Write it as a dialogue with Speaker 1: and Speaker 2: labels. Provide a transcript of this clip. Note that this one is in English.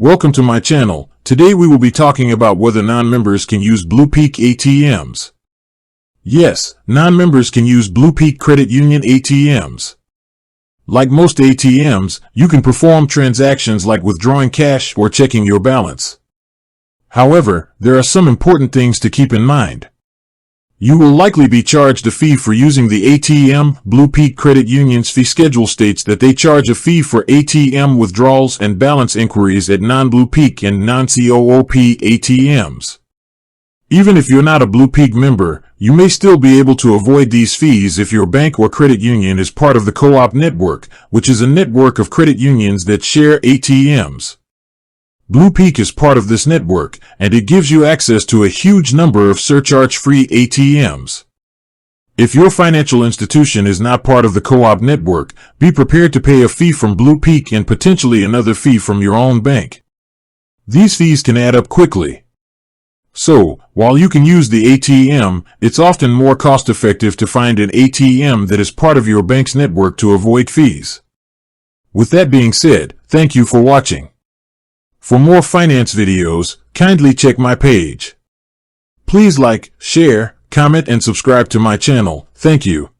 Speaker 1: Welcome to my channel. Today we will be talking about whether non-members can use BluPeak ATMs. Yes, non-members can use BluPeak Credit Union ATMs. Like most ATMs, you can perform transactions like withdrawing cash or checking your balance. However, there are some important things to keep in mind. You will likely be charged a fee for using the ATM. BluPeak Credit Union's fee schedule states that they charge a fee for ATM withdrawals and balance inquiries at non-BluPeak and non-COOP ATMs. Even if you're not a BluPeak member, you may still be able to avoid these fees if your bank or credit union is part of the co-op network, which is a network of credit unions that share ATMs. BluPeak is part of this network, and it gives you access to a huge number of surcharge-free ATMs. If your financial institution is not part of the co-op network, be prepared to pay a fee from BluPeak and potentially another fee from your own bank. These fees can add up quickly. So, while you can use the ATM, it's often more cost-effective to find an ATM that is part of your bank's network to avoid fees. With that being said, thank you for watching. For more finance videos, kindly check my page. Please like, share, comment, and subscribe to my channel. Thank you.